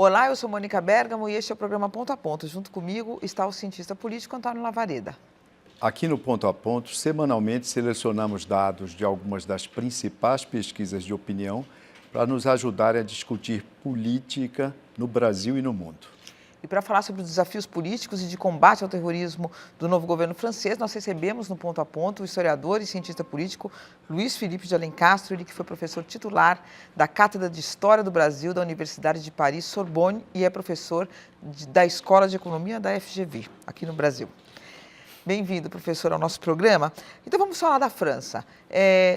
Olá, eu sou Mônica Bergamo e este é o programa Ponto a Ponto. Junto comigo está o cientista político Antônio Lavareda. Aqui no Ponto a Ponto, semanalmente selecionamos dados de algumas das principais pesquisas de opinião para nos ajudarem a discutir política no Brasil e no mundo. E para falar sobre os desafios políticos e de combate ao terrorismo do novo governo francês, nós recebemos no Ponto a Ponto o historiador e cientista político Luiz Felipe de Alencastro, ele que foi professor titular da Cátedra de História do Brasil da Universidade de Paris, Sorbonne, e é professor da Escola de Economia da FGV, aqui no Brasil. Bem-vindo, professor, ao nosso programa. Então vamos falar da França.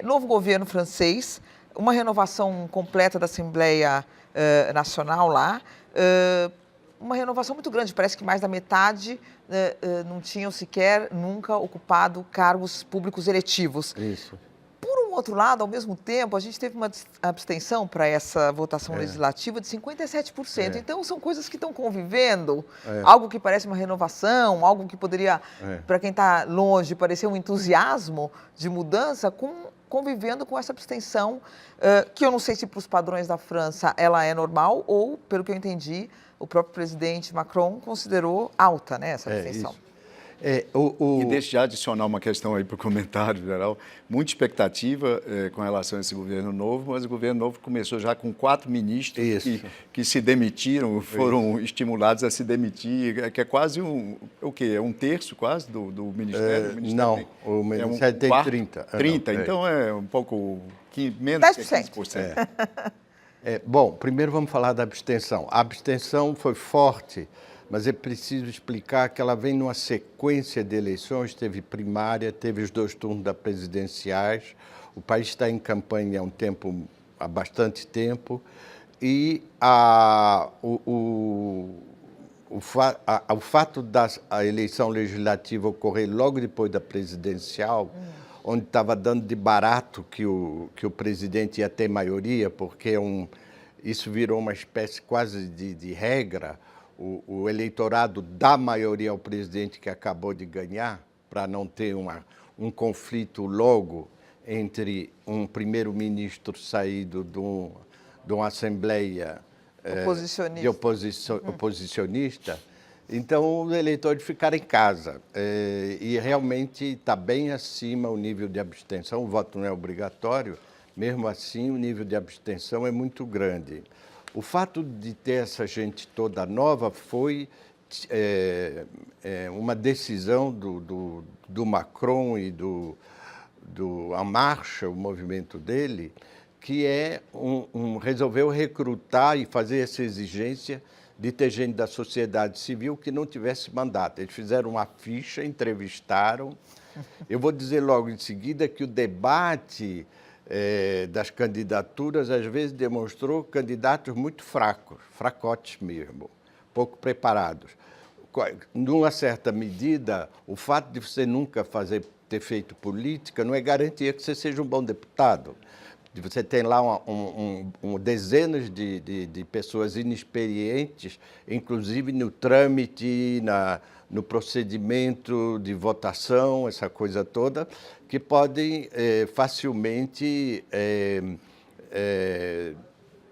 Novo governo francês, uma renovação completa da Assembleia Nacional lá, uma renovação muito grande, parece que mais da metade não tinham sequer nunca ocupado cargos públicos eletivos. Isso. Por um outro lado, ao mesmo tempo, a gente teve uma abstenção para essa votação legislativa de 57%. Então, são coisas que estão convivendo, algo que parece uma renovação, algo que poderia, para quem está longe, parecer um entusiasmo de mudança, convivendo com essa abstenção, que eu não sei se para os padrões da França ela é normal ou, pelo que eu entendi, o próprio presidente Macron considerou alta, né, essa abstenção. E deixa já adicionar uma questão aí para o comentário geral. Muita expectativa com relação a esse governo novo, mas o governo novo começou já com 4 ministros que se demitiram, foram estimulados a se demitir, que é quase o quê? É um terço quase do ministério? Não, o ministério tem 30. 30, então é um pouco menos de 15%. Bom, primeiro vamos falar da abstenção. A abstenção foi forte, mas é preciso explicar que ela vem numa sequência de eleições, teve primária, teve os 2 turnos da presidenciais, o país está em campanha há bastante tempo, e o fato da eleição legislativa ocorrer logo depois da presidencial, onde estava dando de barato que o presidente ia ter maioria, porque isso virou uma espécie quase de regra. O eleitorado dá maioria ao presidente que acabou de ganhar, para não ter um conflito logo entre um primeiro-ministro saído de uma assembleia oposicionista. Então, os eleitores ficaram em casa. E realmente está bem acima o nível de abstenção. O voto não é obrigatório, mesmo assim o nível de abstenção é muito grande. O fato de ter essa gente toda nova foi uma decisão do Macron e do En Marche, o movimento dele, que resolveu recrutar e fazer essa exigência de ter gente da sociedade civil que não tivesse mandato. Eles fizeram uma ficha, entrevistaram. Eu vou dizer logo em seguida que o debate das candidaturas, às vezes, demonstrou candidatos muito fracos, fracotes mesmo, pouco preparados. Numa certa medida, o fato de você nunca ter feito política não é garantia que você seja um bom deputado. Você tem lá dezenas de pessoas inexperientes, inclusive no trâmite, no procedimento de votação, essa coisa toda, que podem facilmente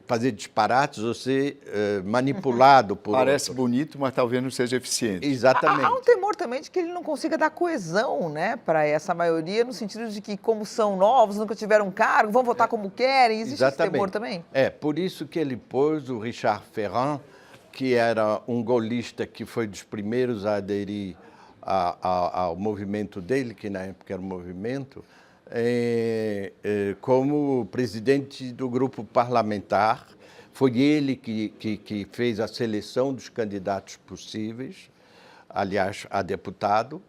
fazer disparates ou ser manipulado por Parece bonito, mas talvez não seja eficiente. Exatamente. Há um temor também de que ele não consiga dar coesão, né, para essa maioria, no sentido de que, como são novos, nunca tiveram cargo, vão votar como querem. Existe esse temor também? Por isso que ele pôs o Richard Ferrand, que era um golista que foi dos primeiros a aderir ao movimento dele, que na época era um movimento, como presidente do grupo parlamentar. Foi ele que fez a seleção dos candidatos possíveis, aliás, a deputado,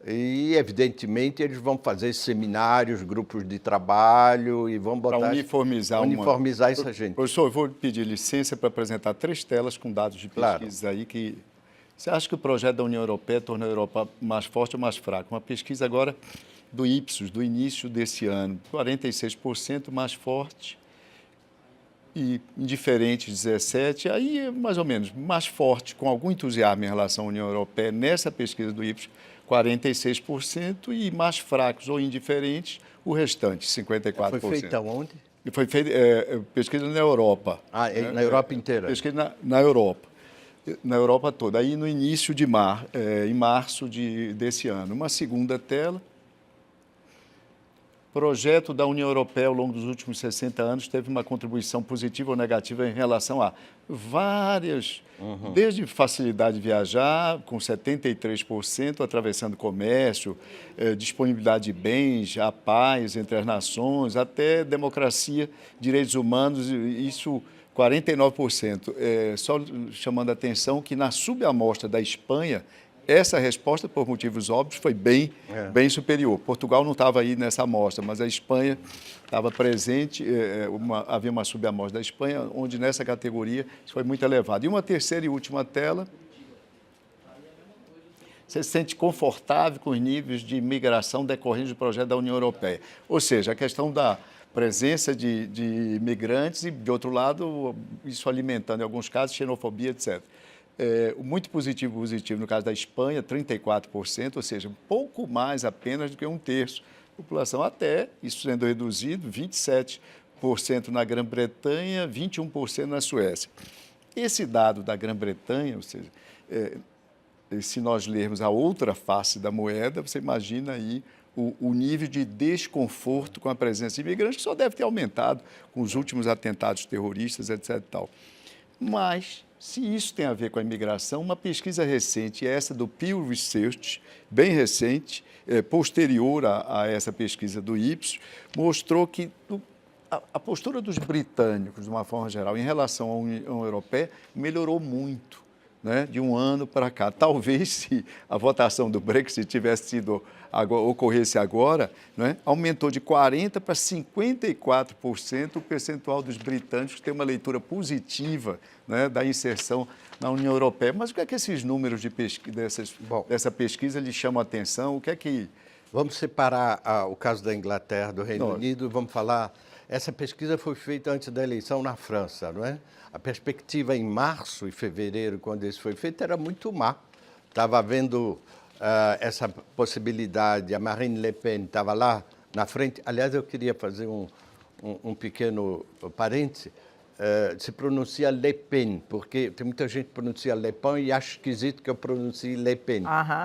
e, evidentemente, eles vão fazer seminários, grupos de trabalho e vão botar... uniformizar essa gente. Professor, eu vou pedir licença para apresentar 3 telas com dados de pesquisas aí que... Você acha que o projeto da União Europeia torna a Europa mais forte ou mais fraca? Uma pesquisa agora do Ipsos, do início desse ano, 46% mais forte e indiferente 17%, aí é mais ou menos mais forte, com algum entusiasmo em relação à União Europeia, nessa pesquisa do Ipsos, 46%, e mais fracos ou indiferentes, o restante, 54%. Foi feita onde? foi feita pesquisa na Europa. Na Europa inteira? Pesquisa na Europa. Na Europa toda. Aí no início de em março desse ano. Uma segunda tela. Projeto da União Europeia ao longo dos últimos 60 anos teve uma contribuição positiva ou negativa em relação a várias, desde facilidade de viajar, com 73%, atravessando comércio, disponibilidade de bens, a paz entre as nações, até democracia, direitos humanos, isso 49%. Só chamando a atenção que na subamostra da Espanha, essa resposta, por motivos óbvios, foi bem superior. Portugal não estava aí nessa amostra, mas a Espanha estava presente, havia uma subamostra da Espanha, onde nessa categoria isso foi muito elevado. E uma terceira e última tela, você se sente confortável com os níveis de imigração decorrentes do projeto da União Europeia. Ou seja, a questão da presença de imigrantes e, de outro lado, isso alimentando, em alguns casos, xenofobia, etc. Muito positivo no caso da Espanha, 34%, ou seja, um pouco mais apenas do que um terço da população, até isso sendo reduzido, 27% na Grã-Bretanha, 21% na Suécia. Esse dado da Grã-Bretanha, ou seja, se nós lermos a outra face da moeda, você imagina aí o nível de desconforto com a presença de imigrantes, que só deve ter aumentado com os últimos atentados terroristas, etc. e tal. Mas, se isso tem a ver com a imigração, uma pesquisa recente, essa do Pew Research, bem recente, posterior a essa pesquisa do Ipsos, mostrou que a postura dos britânicos, de uma forma geral, em relação à União Europeia, melhorou muito, né, de um ano para cá. Talvez, se a votação do Brexit ocorresse agora, né, aumentou de 40% para 54% o percentual dos britânicos que tem uma leitura positiva, né, da inserção na União Europeia. Mas o que é que esses números dessa pesquisa lhe chamam a atenção? O que é que... Vamos separar o caso da Inglaterra, do Reino Unido, vamos falar... Essa pesquisa foi feita antes da eleição na França, não é? A perspectiva em março e fevereiro, quando isso foi feito, era muito má. Estava havendo essa possibilidade, a Marine Le Pen estava lá na frente. Aliás, eu queria fazer um pequeno parêntese. Se pronuncia Le Pen, porque tem muita gente que pronuncia Le Pen e acha esquisito que eu pronuncie Le Pen.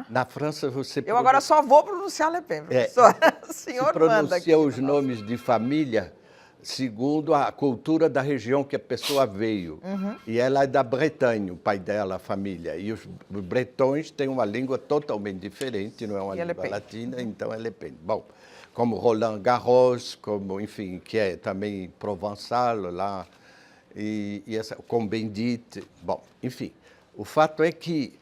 Na França, Eu agora só vou pronunciar Le Pen, professor. O senhor se pronuncia os nomes de família segundo a cultura da região que a pessoa veio. E ela é da Bretanha, o pai dela, a família. E os bretões têm uma língua totalmente diferente, não é uma língua latina, então é Le Pen. Bom, como Roland Garros, como, enfim, que é também provençal lá, e essa Combendit. Bom, enfim, o fato é que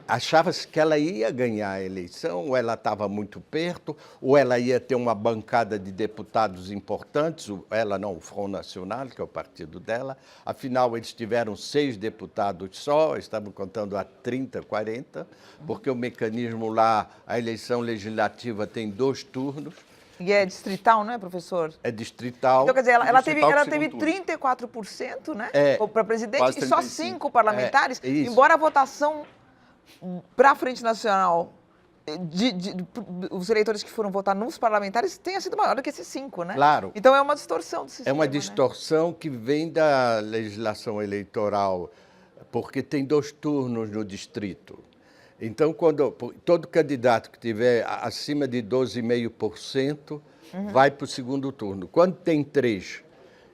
achava-se que ela ia ganhar a eleição, ou ela estava muito perto, ou ela ia ter uma bancada de deputados importantes, ela não, o Front National, que é o partido dela. Afinal, eles tiveram 6 deputados só, estavam contando a 30, 40, porque o mecanismo lá, a eleição legislativa tem 2 turnos. E é distrital, não é, professor? É distrital. Então, quer dizer, ela teve 34%, né, para presidente, e só 5 parlamentares, embora a votação para a Frente Nacional, os eleitores que foram votar nos parlamentares tenha sido maior do que esses 5, né? Claro. Então, é uma distorção do sistema. É uma distorção, né, que vem da legislação eleitoral, porque tem 2 turnos no distrito. Então, todo candidato que tiver acima de 12,5% vai para o segundo turno. Quando tem 3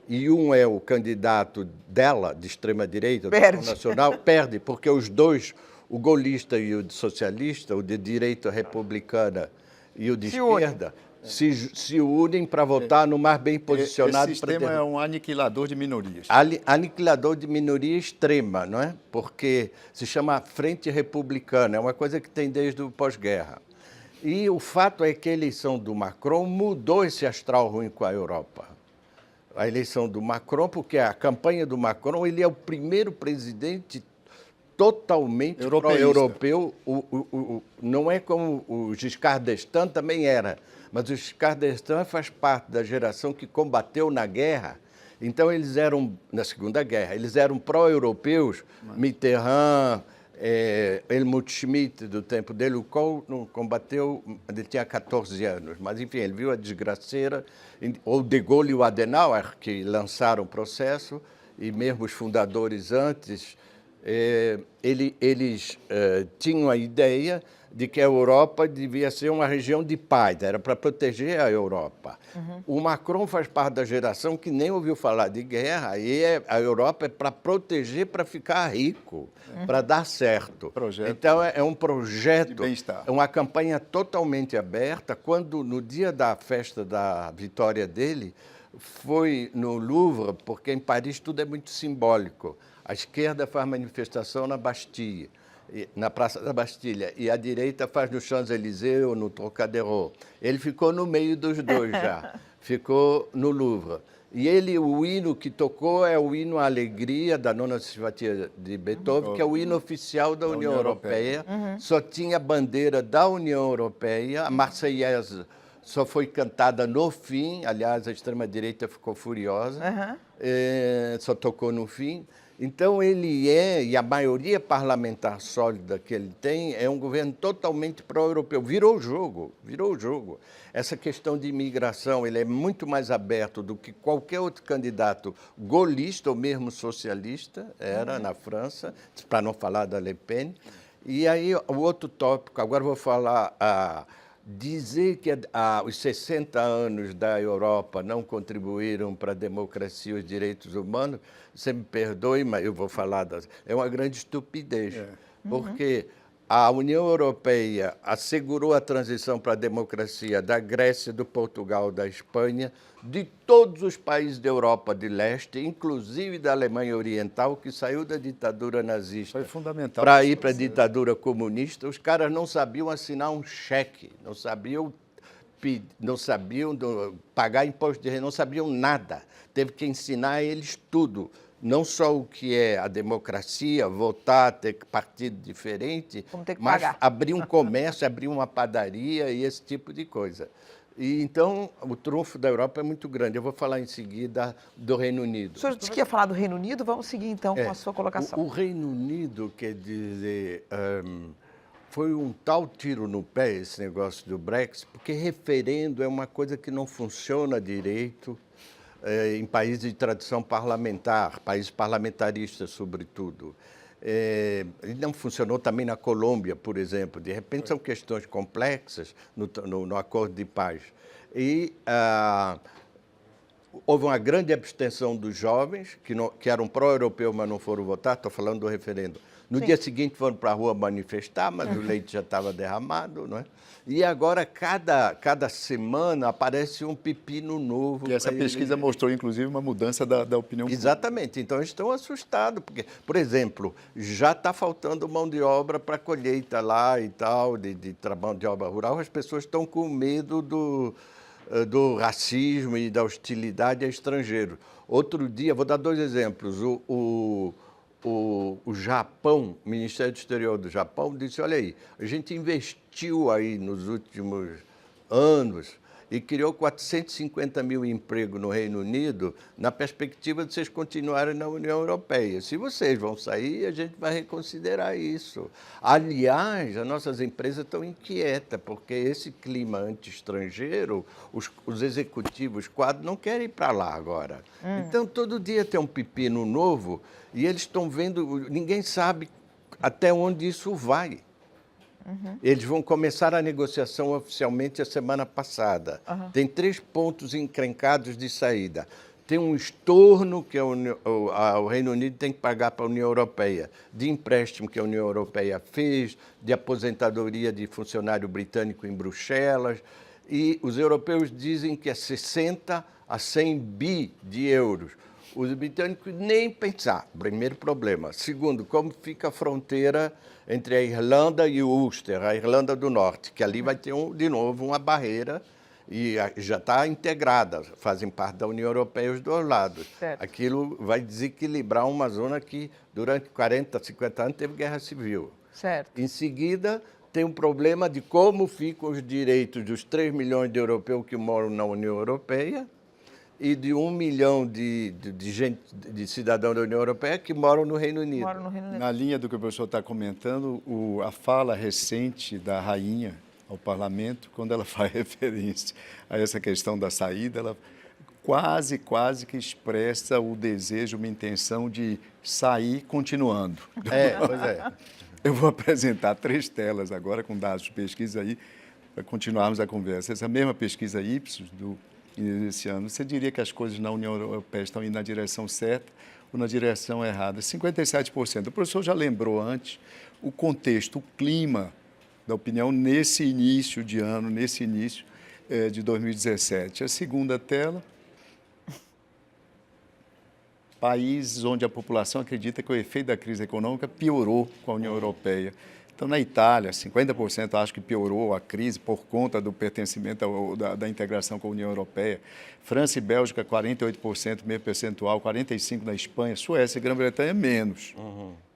e um é o candidato dela, de extrema-direita, do Front Nacional, perde, porque os 2, o golista e o de socialista, o de direita republicana e o de esquerda, se unem para votar no mais bem posicionado. Esse sistema é um aniquilador de minorias. Aniquilador de minoria extrema, não é? Porque se chama Frente Republicana, é uma coisa que tem desde o pós-guerra. E o fato é que a eleição do Macron mudou esse astral ruim com a Europa. A eleição do Macron, porque a campanha do Macron, ele é o primeiro presidente totalmente pro-europeu. Não é como o Giscard d'Estaing também era, mas o Giscard d'Estaing faz parte da geração que combateu na guerra. Então, eles eram, na Segunda Guerra, eles eram pró-europeus, Mitterrand, Helmut Schmidt, do tempo dele, o Kohl não combateu, ele tinha 14 anos, mas enfim, ele viu a desgraceira, ou De Gaulle e o Adenauer, que lançaram o processo, e mesmo os fundadores antes, eles tinham a ideia de que a Europa devia ser uma região de paz, era para proteger a Europa. O Macron faz parte da geração que nem ouviu falar de guerra, e a Europa é para proteger, para ficar rico, para dar certo. Então, é um projeto, é uma campanha totalmente aberta. Quando, no dia da festa da vitória dele, foi no Louvre, porque em Paris tudo é muito simbólico. A esquerda faz manifestação na Bastilha, na Praça da Bastilha, e a direita faz no Champs-Élysées ou no Trocadéro. Ele ficou no meio dos dois já, ficou no Louvre. E o hino que tocou é o hino à Alegria, da Nona Sinfonia de Beethoven, que é o hino oficial da União Europeia. Só tinha bandeira da União Europeia, a Marseillaise só foi cantada no fim, aliás, a extrema-direita ficou furiosa, só tocou no fim. Então, e a maioria parlamentar sólida que ele tem, é um governo totalmente pró-europeu. Virou o jogo, virou o jogo. Essa questão de imigração, ele é muito mais aberto do que qualquer outro candidato gaullista ou mesmo socialista, era na França, para não falar da Le Pen. E aí, o outro tópico, agora vou falar... Dizer que os 60 anos da Europa não contribuíram para a democracia e os direitos humanos, você me perdoe, mas eu vou falar, é uma grande estupidez, porque a União Europeia assegurou a transição para a democracia da Grécia, do Portugal, da Espanha, de todos os países da Europa de leste, inclusive da Alemanha Oriental, que saiu da ditadura nazista para ir para a ditadura comunista. Os caras não sabiam assinar um cheque, não sabiam pagar imposto de renda, não sabiam nada. Teve que ensinar a eles tudo. Não só o que é a democracia, votar, ter partido diferente, mas abrir um comércio, abrir uma padaria e esse tipo de coisa. E, então, o trunfo da Europa é muito grande. Eu vou falar em seguida do Reino Unido. O senhor disse que ia falar do Reino Unido, vamos seguir então com a sua colocação. O Reino Unido, quer dizer, foi um tal tiro no pé esse negócio do Brexit, porque referendo é uma coisa que não funciona direito em países de tradição parlamentar, países parlamentaristas, sobretudo. Ele não funcionou também na Colômbia, por exemplo. De repente, são questões complexas no acordo de paz. E houve uma grande abstenção dos jovens, que eram pró-europeus, mas não foram votar. Estou falando do referendo. No dia seguinte, foram para a rua manifestar, mas o leite já estava derramado, não é? E agora, cada semana, aparece um pepino novo. E essa pesquisa mostrou, inclusive, uma mudança da opinião pública. Exatamente. Então, eles estão assustados, porque, por exemplo, já está faltando mão de obra para colheita lá e tal, de trabalho de obra rural. As pessoas estão com medo do racismo e da hostilidade a estrangeiros. Outro dia, vou dar 2 exemplos. O Japão, o Ministério do Exterior do Japão, disse, olha aí, a gente investiu aí nos últimos anos e criou 450 mil empregos no Reino Unido na perspectiva de vocês continuarem na União Europeia. Se vocês vão sair, a gente vai reconsiderar isso. Aliás, as nossas empresas estão inquietas, porque esse clima anti-estrangeiro, os executivos quadros não querem ir para lá agora. Então, todo dia tem um pepino novo e eles estão vendo, ninguém sabe até onde isso vai. Eles vão começar a negociação oficialmente a semana passada. Tem 3 pontos encrencados de saída. Tem um estorno que o Reino Unido tem que pagar para a União Europeia, de empréstimo que a União Europeia fez, de aposentadoria de funcionário britânico em Bruxelas. E os europeus dizem que é 60 a 100 bi de euros. Os britânicos nem pensar, primeiro problema. Segundo, como fica a fronteira entre a Irlanda e o Ulster, a Irlanda do Norte, que ali vai ter, de novo, uma barreira e já está integrada, fazem parte da União Europeia os 2 lados. Certo. Aquilo vai desequilibrar uma zona que, durante 40, 50 anos, teve guerra civil. Certo. Em seguida, tem um problema de como ficam os direitos dos 3 milhões de europeus que moram na União Europeia e de 1 milhão de cidadãos da União Europeia que moram no Reino Unido. Moram no Reino Unido. Na linha do que o professor está comentando, a fala recente da rainha ao parlamento, quando ela faz referência a essa questão da saída, ela quase que expressa o desejo, uma intenção de sair continuando. Pois é. Eu vou apresentar 3 telas agora com dados de pesquisa aí, para continuarmos a conversa. Essa mesma pesquisa Ipsos desse ano, você diria que as coisas na União Europeia estão indo na direção certa ou na direção errada? 57%. O professor já lembrou antes o contexto, o clima da opinião nesse início de ano, nesse início de 2017. A segunda tela, países onde a população acredita que o efeito da crise econômica piorou com a União Europeia. Então, na Itália, 50% acham que piorou a crise por conta do pertencimento da integração com a União Europeia. França e Bélgica, 48%, mesmo percentual, 45% na Espanha. Suécia e Grã-Bretanha, menos,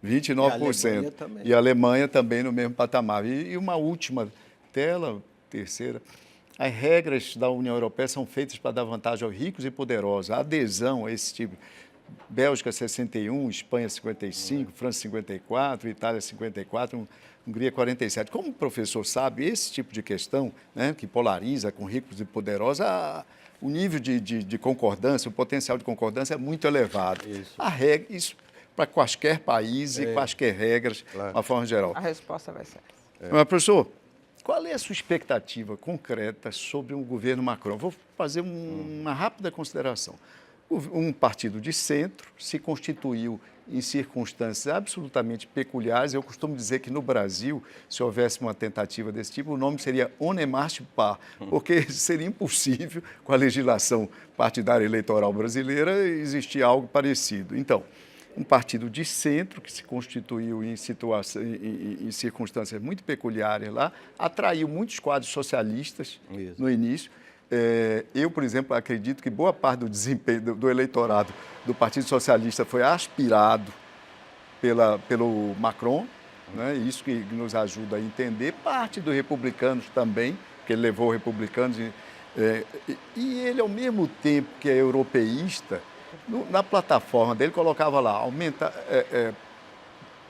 29%. E a Alemanha também no mesmo patamar. E uma última tela, terceira. As regras da União Europeia são feitas para dar vantagem aos ricos e poderosos. A adesão a esse tipo... Bélgica 61, Espanha 55, França 54, Itália 54, Hungria 47. Como o professor sabe, esse tipo de questão, né, que polariza com ricos e poderosos, o nível de concordância, o potencial de concordância é muito elevado. Isso para quaisquer países e quaisquer regras, de uma forma geral. A resposta vai ser essa. Mas, professor, qual é a sua expectativa concreta sobre o governo Macron? Vou fazer uma rápida consideração. Um partido de centro se constituiu em circunstâncias absolutamente peculiares. Eu costumo dizer que no Brasil, se houvesse uma tentativa desse tipo, o nome seria On ne marche pas, porque seria impossível, com a legislação partidária eleitoral brasileira, existir algo parecido. Então, um partido de centro que se constituiu em circunstâncias muito peculiares lá, atraiu muitos quadros socialistas no início. Eu, por exemplo, acredito que boa parte do desempenho do eleitorado do Partido Socialista foi aspirado pelo Macron, né? Isso que nos ajuda a entender. Parte dos republicanos também, que ele levou republicanos. E ele, ao mesmo tempo que é europeísta, na plataforma dele colocava lá, aumenta,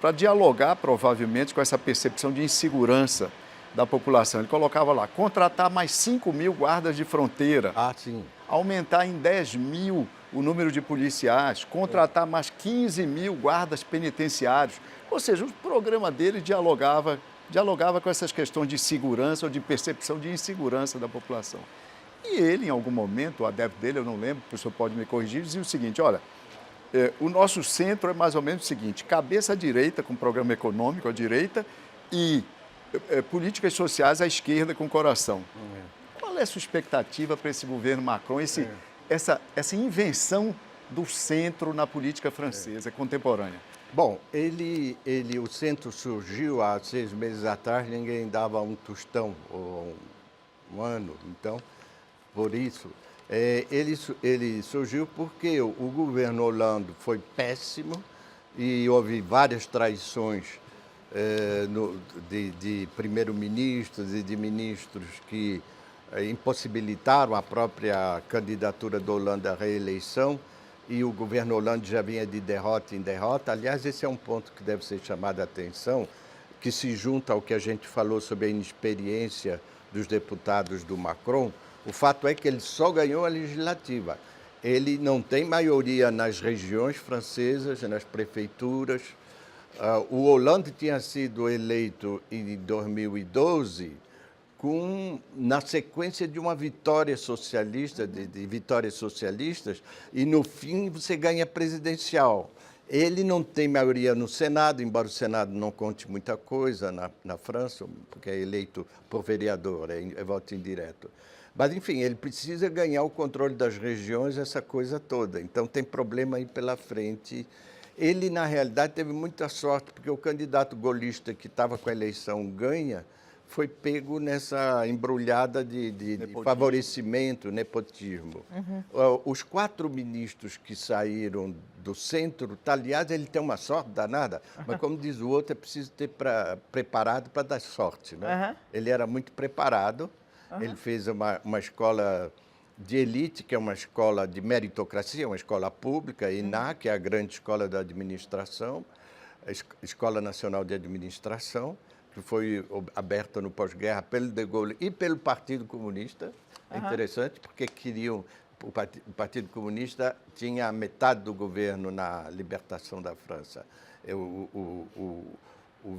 para dialogar provavelmente com essa percepção de insegurança da população. Ele colocava lá, contratar mais 5 mil guardas de fronteira, aumentar em 10 mil o número de policiais, contratar mais 15 mil guardas penitenciários. Ou seja, o programa dele dialogava com essas questões de segurança ou de percepção de insegurança da população. E ele, em algum momento, o adepto dele, eu não lembro, o professor pode me corrigir, dizia o seguinte, olha, o nosso centro é mais ou menos o seguinte, cabeça à direita, com programa econômico à direita, e políticas sociais à esquerda com coração. Qual é a sua expectativa para esse governo Macron, essa invenção do centro na política francesa contemporânea? Bom, o centro surgiu há 6 meses atrás, ninguém dava um tostão, ou um ano, então, por isso. Ele surgiu porque o governo Hollande foi péssimo e houve várias traições de primeiro-ministros e de ministros que impossibilitaram a própria candidatura do Hollande à reeleição, e o governo Hollande já vinha de derrota em derrota. Aliás, esse é um ponto que deve ser chamado a atenção, que se junta ao que a gente falou sobre a inexperiência dos deputados do Macron. O fato é que ele só ganhou a legislativa. Ele não tem maioria nas regiões francesas, nas prefeituras. O Hollande tinha sido eleito em 2012 na sequência de uma vitória socialista, de vitórias socialistas, e no fim você ganha presidencial. Ele não tem maioria no Senado, embora o Senado não conte muita coisa na França, porque é eleito por vereador, é voto indireto. Mas, enfim, ele precisa ganhar o controle das regiões, essa coisa toda. Então, tem problema aí pela frente. Ele, na realidade, teve muita sorte, porque o candidato golista que estava com a eleição ganha foi pego nessa embrulhada de favorecimento, nepotismo. Os 4 ministros que saíram do centro, aliás, ele tem uma sorte danada, mas, como diz o outro, é preciso ter preparado para dar sorte, né? Ele era muito preparado, ele fez uma escola de elite, que é uma escola de meritocracia, uma escola pública, a ENA, que é a grande escola da administração, a Escola Nacional de Administração, que foi aberta no pós-guerra pelo de Gaulle e pelo Partido Comunista. É interessante, porque queriam... O Partido Comunista tinha metade do governo na libertação da França. O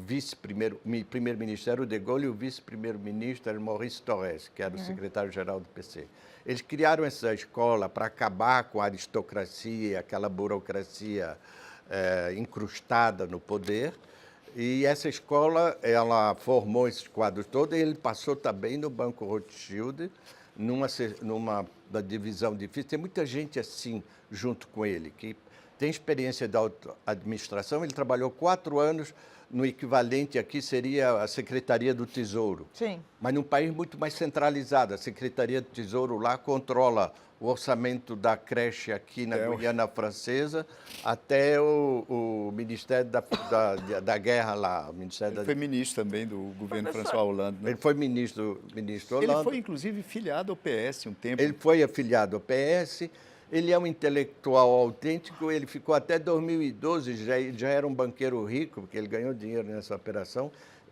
primeiro-ministro era o de Gaulle e o vice-primeiro-ministro era Maurice Thorez, que era o secretário-geral do PC. Eles criaram essa escola para acabar com a aristocracia, aquela burocracia incrustada no poder. E essa escola, ela formou esses quadros todos, e ele passou também no Banco Rothschild, numa da divisão difícil. Tem muita gente assim junto com ele, que tem experiência da administração. Ele trabalhou 4 anos no equivalente aqui seria a Secretaria do Tesouro. Sim. Mas num país muito mais centralizado. A Secretaria do Tesouro lá controla o orçamento da creche aqui na Guiana Francesa até o Ministério da Guerra lá. O Ministério Ele foi ministro também do governo François Hollande. Né? Ele foi ministro Hollande. Ele foi, inclusive, filiado ao PS um tempo. Ele foi afiliado ao PS. Ele é um intelectual autêntico, ele ficou até 2012, já era um banqueiro rico, porque ele ganhou dinheiro nessa operação,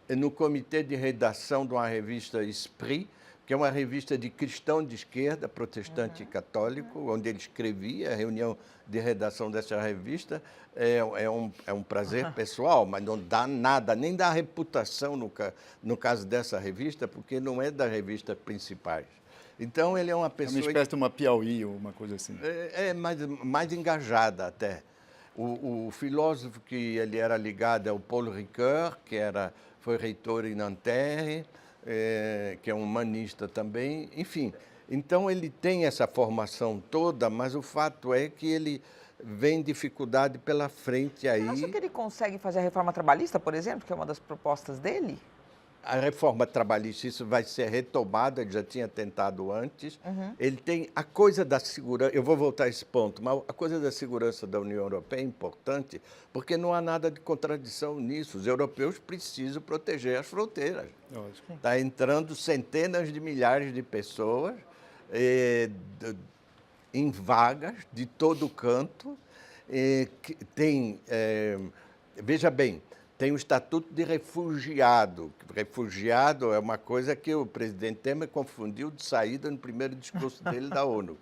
no comitê de redação de uma revista Esprit, que é uma revista de cristão de esquerda, protestante e católico, onde ele escrevia. A reunião de redação dessa revista é um prazer pessoal, mas não dá nada, nem dá reputação no caso dessa revista, porque não é das revistas principais. Então, ele é uma pessoa... É uma espécie de uma Piauí ou uma coisa assim. Mais engajada até. O filósofo que ele era ligado é o Paul Ricoeur, que foi reitor em Nanterre, que é um humanista também. Enfim, então ele tem essa formação toda, mas o fato é que ele vem dificuldade pela frente aí. Você acha que ele consegue fazer a reforma trabalhista, por exemplo, que é uma das propostas dele? A reforma trabalhista, isso vai ser retomada, ele já tinha tentado antes. Ele tem a coisa da segurança, eu vou voltar a esse ponto, mas a coisa da segurança da União Europeia é importante, porque não há nada de contradição nisso. Os europeus precisam proteger as fronteiras. Está entrando centenas de milhares de pessoas em vagas de todo canto. Veja bem, tem o Estatuto de Refugiado. Refugiado é uma coisa que o presidente Temer confundiu de saída no primeiro discurso dele da ONU.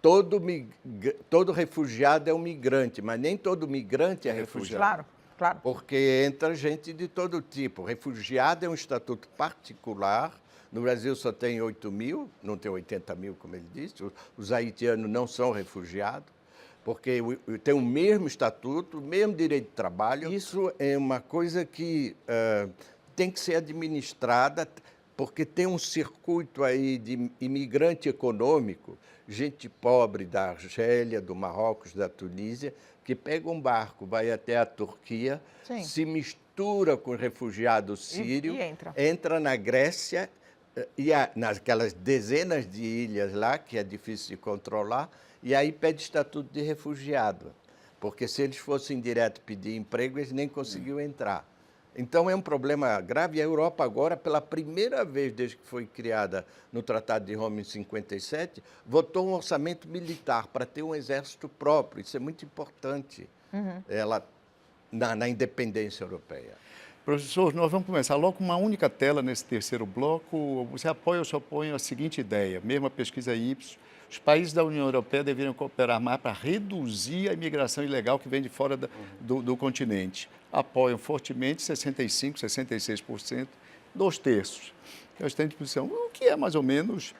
Todo refugiado é um migrante, mas nem todo migrante é refugiado. Claro, claro. Porque entra gente de todo tipo. Refugiado é um estatuto particular. No Brasil só tem 8 mil, não tem 80 mil, como ele disse. Os haitianos não são refugiados, porque tem o mesmo estatuto, o mesmo direito de trabalho. Isso é uma coisa que tem que ser administrada, porque tem um circuito aí de imigrante econômico, gente pobre da Argélia, do Marrocos, da Tunísia, que pega um barco, vai até a Turquia, se mistura com refugiado sírio, entra na Grécia, e naquelas dezenas de ilhas lá, que é difícil de controlar, e aí pede estatuto de refugiado, porque se eles fossem direto pedir emprego, eles nem conseguiam entrar. Então é um problema grave. E a Europa agora, pela primeira vez desde que foi criada no Tratado de Roma em 57, votou um orçamento militar para ter um exército próprio. Isso é muito importante na independência europeia. Professor, nós vamos começar logo com uma única tela nesse terceiro bloco. Você apoia ou se opõe à seguinte ideia, mesmo a pesquisa Ipsos: os países da União Europeia deveriam cooperar mais para reduzir a imigração ilegal que vem de fora do continente. Apoiam fortemente 65%, 66%, 2/3. Eles têm disposição, o que é mais ou menos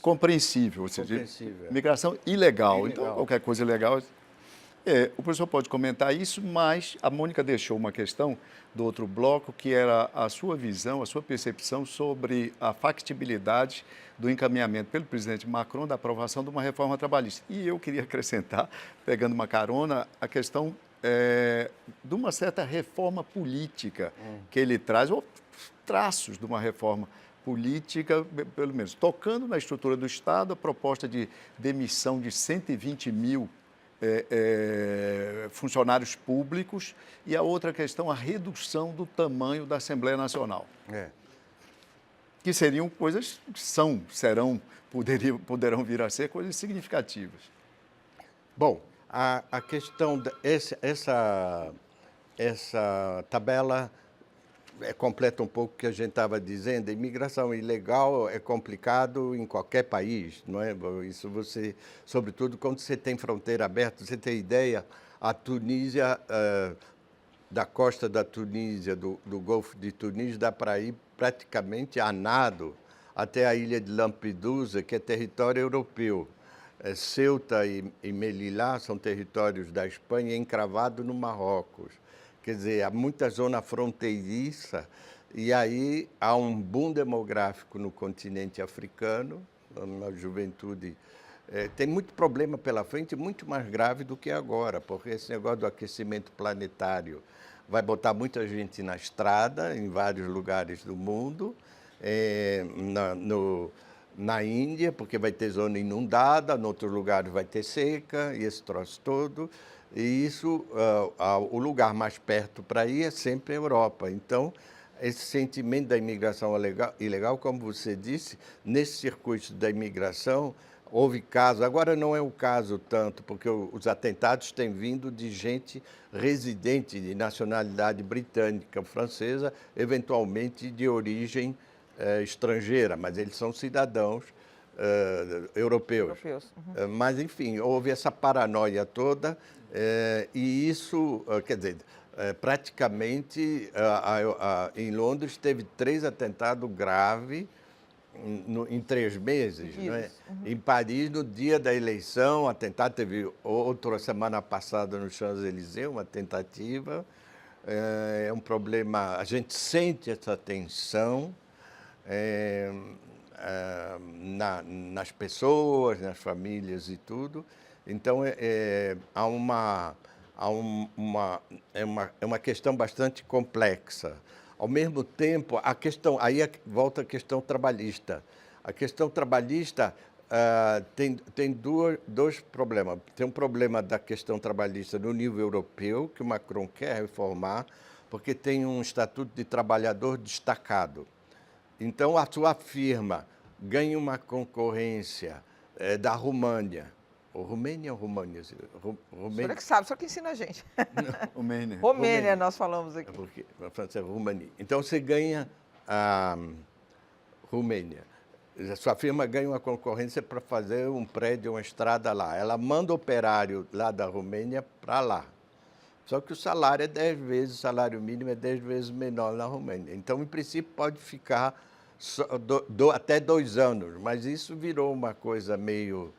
compreensível. Ou seja, migração ilegal. Então, qualquer coisa ilegal... o professor pode comentar isso, mas a Mônica deixou uma questão do outro bloco, que era a sua visão, a sua percepção sobre a factibilidade do encaminhamento pelo presidente Macron da aprovação de uma reforma trabalhista. E eu queria acrescentar, pegando uma carona, a questão de uma certa reforma política que ele traz, ou traços de uma reforma política, pelo menos tocando na estrutura do Estado, a proposta de demissão de 120 mil funcionários públicos, e a outra questão, a redução do tamanho da Assembleia Nacional. que seriam coisas, poderão vir a ser coisas significativas. Bom, a questão, essa tabela completa um pouco o que a gente estava dizendo. A imigração ilegal é complicado em qualquer país, não é? Isso você, sobretudo quando você tem fronteira aberta, você tem ideia, a Tunísia, da costa da Tunísia, do Golfo de Tunísia, dá para ir praticamente a nado até a ilha de Lampedusa, que é território europeu. Ceuta e Melilla são territórios da Espanha, encravado no Marrocos. Quer dizer, há muita zona fronteiriça e aí há um boom demográfico no continente africano, na juventude. Tem muito problema pela frente, muito mais grave do que agora, porque esse negócio do aquecimento planetário vai botar muita gente na estrada, em vários lugares do mundo, na Índia, porque vai ter zona inundada, em outros lugares vai ter seca, e esse troço todo. E isso, o lugar mais perto para ir é sempre a Europa. Então, esse sentimento da imigração ilegal, como você disse, nesse circuito da imigração, houve casos, agora não é o caso tanto, porque os atentados têm vindo de gente residente de nacionalidade britânica, francesa, eventualmente de origem estrangeira, mas eles são cidadãos europeus. Uhum. Mas, enfim, houve essa paranoia toda e isso, quer dizer, praticamente em Londres teve 3 atentados graves em 3 meses. Não é? Uhum. Em Paris, no dia da eleição, atentado, teve outra semana passada no Champs-Élysées, uma tentativa. É um problema, a gente sente essa tensão nas pessoas, nas famílias e tudo. Então, há uma questão bastante complexa. Ao mesmo tempo, aí volta a questão trabalhista. A questão trabalhista tem dois problemas. Tem um problema da questão trabalhista no nível europeu, que o Macron quer reformar, porque tem um estatuto de trabalhador destacado. Então, a sua firma ganha uma concorrência da România. Romênia ou România? O senhor é que sabe, só que ensina a gente. Romênia. Romênia, nós falamos aqui. Porque a França é România. Então, você ganha a Romênia. A sua firma ganha uma concorrência para fazer um prédio, uma estrada lá. Ela manda operário lá da Romênia para lá. Só que o salário é 10 vezes, o salário mínimo é 10 vezes menor na Romênia. Então, em princípio, pode ficar até 2 anos, mas isso virou uma coisa meio...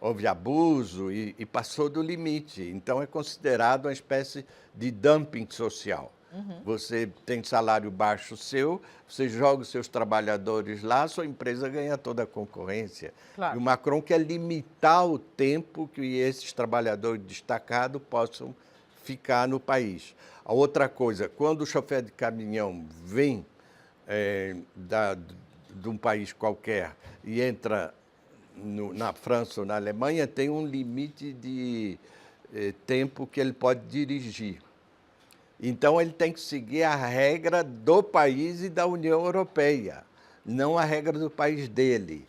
Houve abuso e passou do limite. Então, é considerado uma espécie de dumping social. Uhum. Você tem salário baixo seu, você joga os seus trabalhadores lá, sua empresa ganha toda a concorrência. Claro. E o Macron quer limitar o tempo que esses trabalhadores destacados possam ficar no país. A outra coisa, quando o chofer de caminhão vem de um país qualquer e entra na França ou na Alemanha, tem um limite de tempo que ele pode dirigir. Então, ele tem que seguir a regra do país e da União Europeia, não a regra do país dele.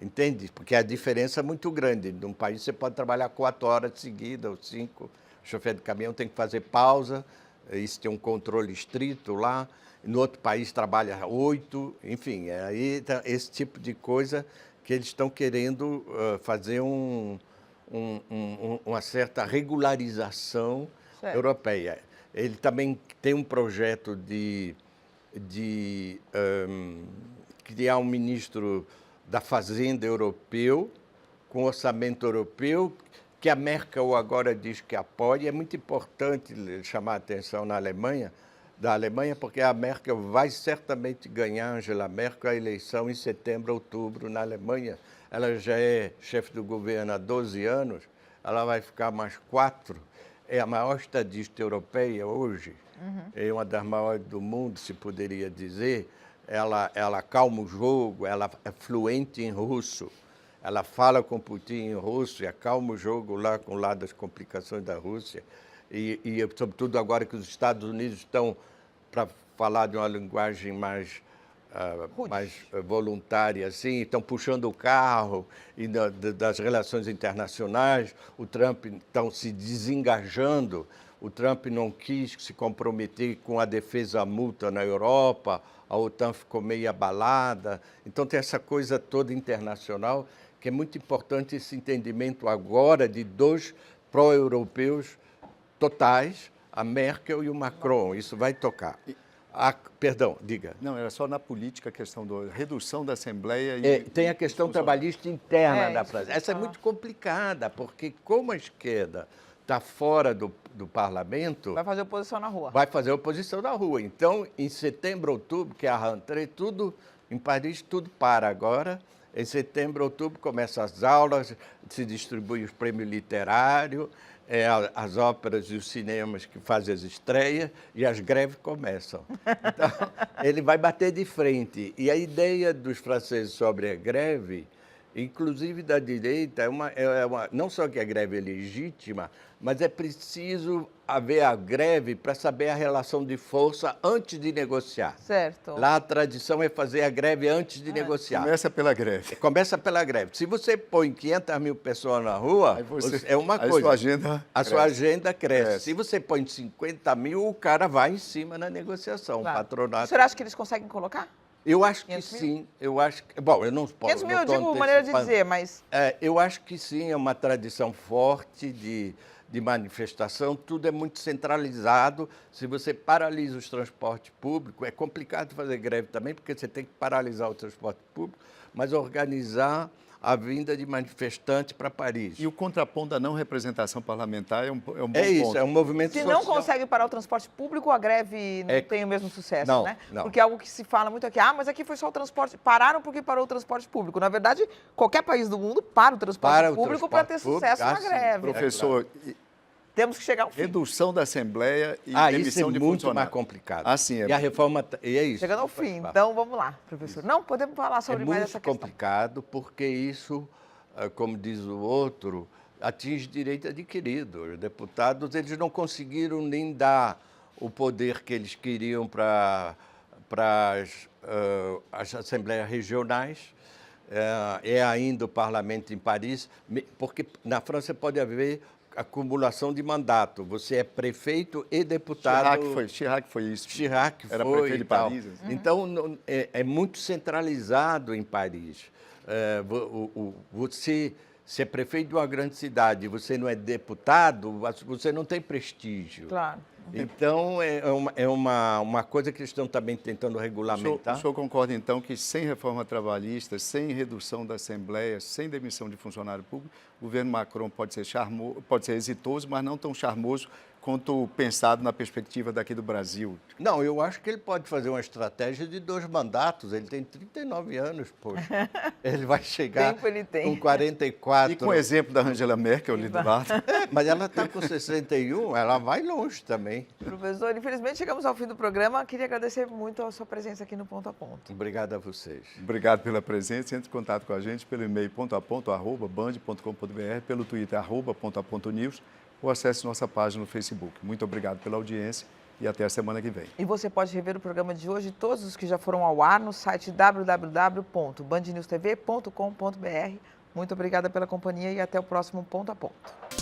Entende? Porque a diferença é muito grande. Num país você pode trabalhar 4 horas seguidas ou 5. O chofer de caminhão tem que fazer pausa, isso tem um controle estrito lá. No outro país trabalha 8, enfim, aí tá esse tipo de coisa que eles estão querendo fazer uma certa regularização europeia. Ele também tem um projeto de criar um ministro da Fazenda europeu, com orçamento europeu, que a Merkel agora diz que apoia. É muito importante chamar a atenção da Alemanha, porque a Merkel vai certamente ganhar, Angela Merkel, a eleição em setembro, outubro, na Alemanha. Ela já é chefe do governo há 12 anos, ela vai ficar mais 4. É a maior estadista europeia hoje, é uma das maiores do mundo, se poderia dizer. Ela calma o jogo, ela é fluente em russo, ela fala com Putin em russo e acalma o jogo lá das complicações da Rússia. E sobretudo agora que os Estados Unidos estão, para falar de uma linguagem mais mais voluntária, assim, estão puxando o carro e das relações internacionais, o Trump estão se desengajando, o Trump não quis se comprometer com a defesa mútua na Europa, a OTAN ficou meio abalada, então tem essa coisa toda internacional que é muito importante esse entendimento agora de dois pró-europeus totais, a Merkel e o Macron, isso vai tocar. Perdão, diga. Não, era só na política a questão da redução da Assembleia. Tem a questão trabalhista interna da França. Essa é muito complicada, porque como a esquerda está fora do parlamento... Vai fazer oposição na rua. Vai fazer oposição na rua. Então, em setembro, outubro, que é a rentrée, tudo, em Paris, tudo para agora. Em setembro, outubro, começam as aulas, se distribui os prêmios literários, as óperas e os cinemas que fazem as estreias e as greves começam. Então, ele vai bater de frente. E a ideia dos franceses sobre a greve, inclusive da direita, não só que a greve é legítima, mas é preciso haver a greve para saber a relação de força antes de negociar. Certo. Lá a tradição é fazer a greve antes de negociar. Começa pela greve. Começa pela greve. Se você põe 500 mil pessoas na rua, é uma coisa. A sua agenda cresce. Se você põe 50 mil, o cara vai em cima na negociação. Claro. Patronato. O senhor acha que eles conseguem colocar? Eu acho que sim. Eu acho que, bom, eu não posso... 500 mil, eu digo maneira de dizer, mas... eu acho que sim, é uma tradição forte de manifestação, tudo é muito centralizado. Se você paralisa os transportes públicos, é complicado fazer greve também, porque você tem que paralisar o transporte público, mas organizar a vinda de manifestantes para Paris. E o contraponto da não representação parlamentar é um bom ponto. É isso, é um movimento social. Se não consegue parar o transporte público, a greve não tem o mesmo sucesso, não, né? Não. Porque é algo que se fala muito aqui, mas aqui foi só o transporte, pararam porque parou o transporte público. Na verdade, qualquer país do mundo para o transporte público para ter sucesso na greve. Professor, temos que chegar ao fim. Redução da Assembleia e demissão de funcionários. Isso é muito mais complicado. Assim, e a reforma... E é isso. Chegando ao fim. Então, vamos lá, professor. Isso. Não, podemos falar sobre mais essa questão. É muito complicado, porque isso, como diz o outro, atinge direito adquirido. Os deputados, eles não conseguiram nem dar o poder que eles queriam para as assembleias regionais. É ainda o parlamento em Paris, porque na França pode haver acumulação de mandato. Você é prefeito e deputado. Chirac foi isso. Chirac era foi prefeito de Paris. Então, é muito centralizado em Paris. Você, se é prefeito de uma grande cidade, você não é deputado, você não tem prestígio. Claro. Então, é uma coisa que eles estão também tentando regulamentar. O senhor concorda, então, que sem reforma trabalhista, sem redução da Assembleia, sem demissão de funcionário público, o governo Macron pode ser exitoso, mas não tão charmoso quanto pensado na perspectiva daqui do Brasil? Não, eu acho que ele pode fazer uma estratégia de 2 mandatos. Ele tem 39 anos, poxa. Ele vai chegar com 44. E com o exemplo da Angela Merkel ali do lado. Mas ela está com 61, ela vai longe também. Professor, infelizmente chegamos ao fim do programa. Queria agradecer muito a sua presença aqui no Ponto a Ponto. Obrigado a vocês. Obrigado pela presença. Entre em contato com a gente pelo e-mail pontoaponto@band.com.br, pelo Twitter @pontoapontonews, ou acesse nossa página no Facebook. Muito obrigado pela audiência e até a semana que vem. E você pode rever o programa de hoje e todos os que já foram ao ar no site www.bandnewstv.com.br. Muito obrigada pela companhia e até o próximo Ponto a Ponto.